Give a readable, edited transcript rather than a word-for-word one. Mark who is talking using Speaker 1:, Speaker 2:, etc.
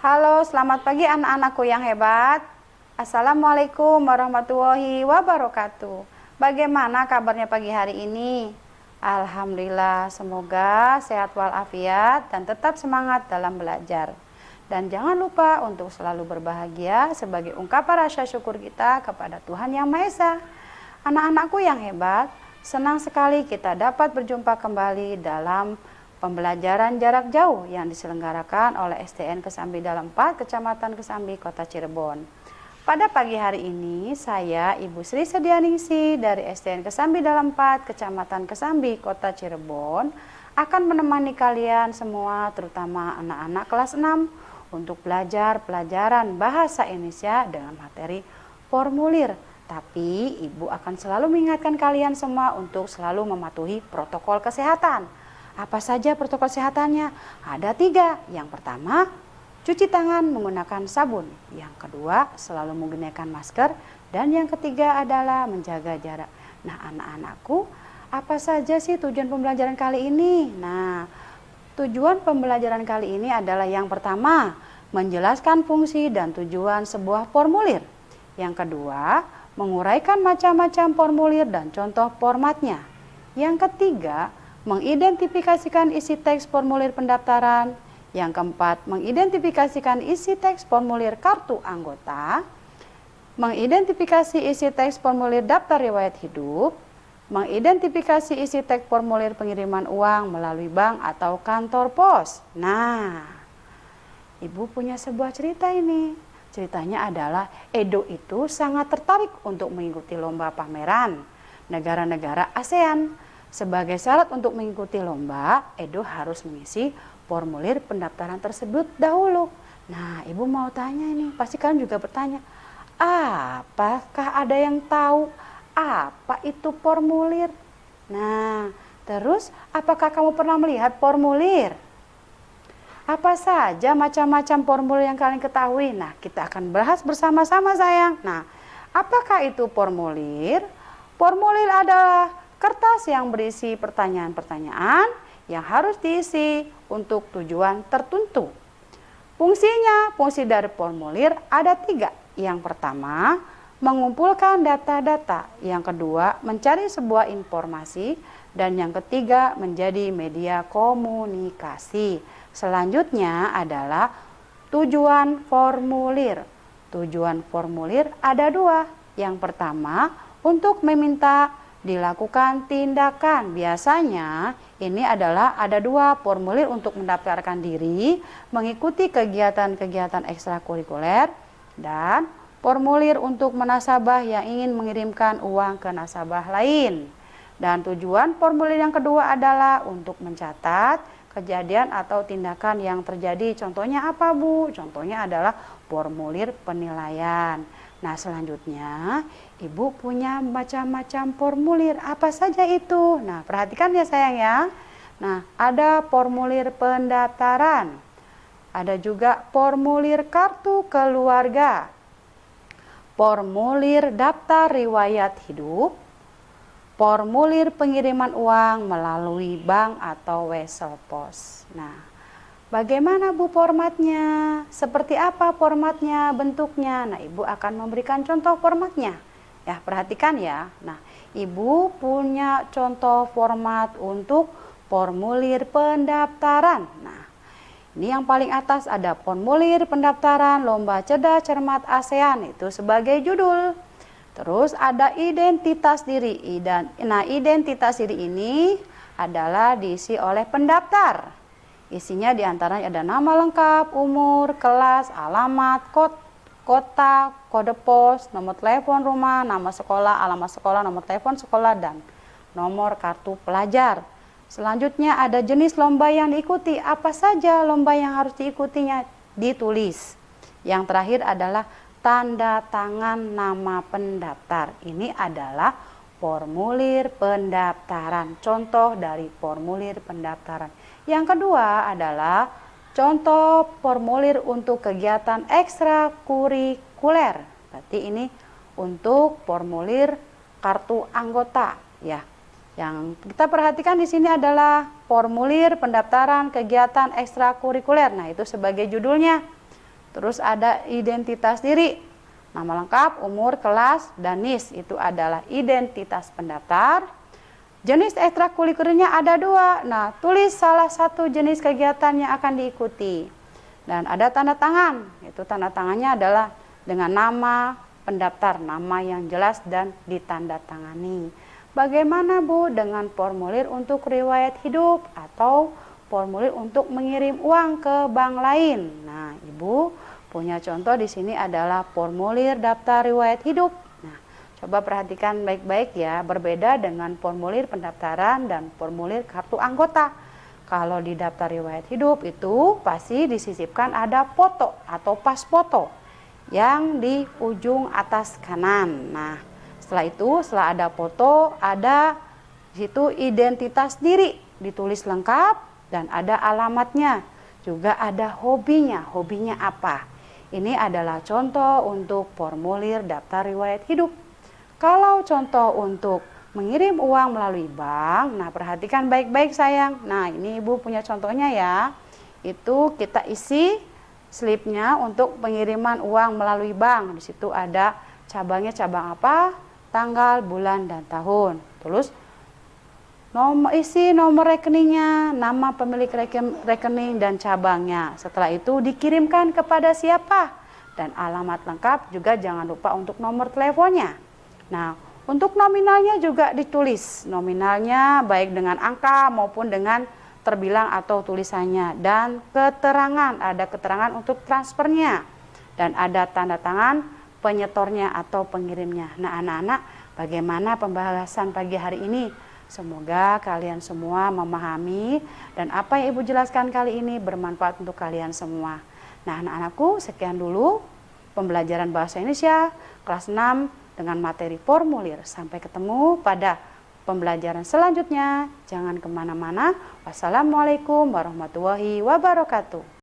Speaker 1: Halo, selamat pagi anak-anakku yang hebat. Assalamualaikum warahmatullahi wabarakatuh. Bagaimana kabarnya pagi hari ini? Alhamdulillah, semoga sehat walafiat dan tetap semangat dalam belajar. Dan jangan lupa untuk selalu berbahagia sebagai ungkapan rasa syukur kita kepada Tuhan Yang Maha Esa. Anak-anakku yang hebat, senang sekali kita dapat berjumpa kembali dalam pembelajaran jarak jauh yang diselenggarakan oleh STN Kesambi Dalam 4, Kecamatan Kesambi, Kota Cirebon. Pada pagi hari ini, saya Ibu Sri Sedianingsih dari STN Kesambi Dalam 4, Kecamatan Kesambi, Kota Cirebon, akan menemani kalian semua, terutama anak-anak kelas 6, untuk belajar pelajaran bahasa Indonesia dengan materi formulir. Tapi Ibu akan selalu mengingatkan kalian semua untuk selalu mematuhi protokol kesehatan. Apa saja protokol kesehatannya? Ada 3. Yang pertama, cuci tangan menggunakan sabun. Yang kedua, selalu menggunakan masker. Dan yang ketiga adalah menjaga jarak. Nah, anak-anakku, apa saja sih tujuan pembelajaran kali ini? Nah, tujuan pembelajaran kali ini adalah yang pertama, menjelaskan fungsi dan tujuan sebuah formulir. Yang kedua, menguraikan macam-macam formulir dan contoh formatnya. Yang ketiga, mengidentifikasikan isi teks formulir pendaftaran. Yang keempat, mengidentifikasikan isi teks formulir kartu anggota. Mengidentifikasi isi teks formulir daftar riwayat hidup. Mengidentifikasi isi teks formulir pengiriman uang melalui bank atau kantor pos. Nah, Ibu punya sebuah cerita ini. Ceritanya adalah Edo itu sangat tertarik untuk mengikuti lomba pameran negara-negara ASEAN. Sebagai syarat untuk mengikuti lomba, Edo harus mengisi formulir pendaftaran tersebut dahulu. Nah, Ibu mau tanya ini, pasti kalian juga bertanya, apakah ada yang tahu apa itu formulir? Nah, terus apakah kamu pernah melihat formulir? Apa saja macam-macam formulir yang kalian ketahui? Nah, kita akan bahas bersama-sama sayang. Nah, apakah itu formulir? Formulir adalah kertas yang berisi pertanyaan-pertanyaan yang harus diisi untuk tujuan tertentu. Fungsi dari formulir ada 3. Yang pertama, mengumpulkan data-data. Yang kedua, mencari sebuah informasi. Dan yang ketiga, menjadi media komunikasi. Selanjutnya adalah tujuan formulir. Tujuan formulir ada 2. Yang pertama, untuk meminta dilakukan tindakan. Biasanya ini adalah ada 2 formulir untuk mendaftarkan diri, mengikuti kegiatan-kegiatan ekstrakurikuler, dan formulir untuk nasabah yang ingin mengirimkan uang ke nasabah lain. Dan tujuan formulir yang kedua adalah untuk mencatat kejadian atau tindakan yang terjadi. Contohnya apa, Bu? Contohnya adalah formulir penilaian. Nah, selanjutnya Ibu punya macam-macam formulir. Apa saja itu? Nah, perhatikan ya sayang ya. Nah, ada formulir pendaftaran. Ada juga formulir kartu keluarga. Formulir daftar riwayat hidup. Formulir pengiriman uang melalui bank atau wesel pos. Nah, bagaimana Bu formatnya? Seperti apa formatnya, bentuknya? Nah, Ibu akan memberikan contoh formatnya. Ya, perhatikan ya. Nah, Ibu punya contoh format untuk formulir pendaftaran. Nah, ini yang paling atas ada formulir pendaftaran Lomba Cerdas Cermat ASEAN, itu sebagai judul. Terus ada identitas diri. Nah, identitas diri ini adalah diisi oleh pendaftar. Isinya diantaranya ada nama lengkap, umur, kelas, alamat, kota, kode pos, nomor telepon rumah, nama sekolah, alamat sekolah, nomor telepon sekolah, dan nomor kartu pelajar. Selanjutnya ada jenis lomba yang diikuti. Apa saja lomba yang harus diikutinya? Ditulis. Yang terakhir adalah tanda tangan nama pendaftar. Ini adalah formulir pendaftaran. Contoh dari formulir pendaftaran. Yang kedua adalah contoh formulir untuk kegiatan ekstrakurikuler. Berarti ini untuk formulir kartu anggota ya. Yang kita perhatikan di sini adalah formulir pendaftaran kegiatan ekstrakurikuler. Nah, itu sebagai judulnya. Terus ada identitas diri, nama lengkap, umur, kelas, dan NIS. Itu adalah identitas pendaftar. Jenis ekstrakurikulernya ada 2. Nah, tulis salah satu jenis kegiatan yang akan diikuti. Dan ada tanda tangan. Itu tanda tangannya adalah dengan nama pendaftar, nama yang jelas dan ditandatangani. Bagaimana Bu dengan formulir untuk riwayat hidup atau formulir untuk mengirim uang ke bank lain? Nah, Ibu punya contoh di sini adalah formulir daftar riwayat hidup. Nah, coba perhatikan baik-baik ya, berbeda dengan formulir pendaftaran dan formulir kartu anggota. Kalau di daftar riwayat hidup itu pasti disisipkan ada foto atau pas foto yang di ujung atas kanan. Nah, setelah itu, setelah ada foto, ada di situ identitas diri ditulis lengkap dan ada alamatnya. Juga ada hobinya. Hobinya apa? Ini adalah contoh untuk formulir daftar riwayat hidup. Kalau contoh untuk mengirim uang melalui bank, nah perhatikan baik-baik sayang. Nah, ini Ibu punya contohnya ya. Itu kita isi slipnya untuk pengiriman uang melalui bank. Di situ ada cabangnya, cabang apa? Tanggal, bulan, dan tahun. Terus isi nomor rekeningnya, nama pemilik rekening dan cabangnya. Setelah itu dikirimkan kepada siapa? Dan alamat lengkap juga jangan lupa untuk nomor teleponnya. Nah, untuk nominalnya juga ditulis. Nominalnya baik dengan angka maupun dengan terbilang atau tulisannya. Dan keterangan, ada keterangan untuk transfernya. Dan ada tanda tangan penyetornya atau pengirimnya. Nah, anak-anak, bagaimana pembahasan pagi hari ini? Semoga kalian semua memahami dan apa yang Ibu jelaskan kali ini bermanfaat untuk kalian semua. Nah, anak-anakku, sekian dulu pembelajaran Bahasa Indonesia kelas 6 dengan materi formulir. Sampai ketemu pada pembelajaran selanjutnya. Jangan kemana-mana. Wassalamualaikum warahmatullahi wabarakatuh.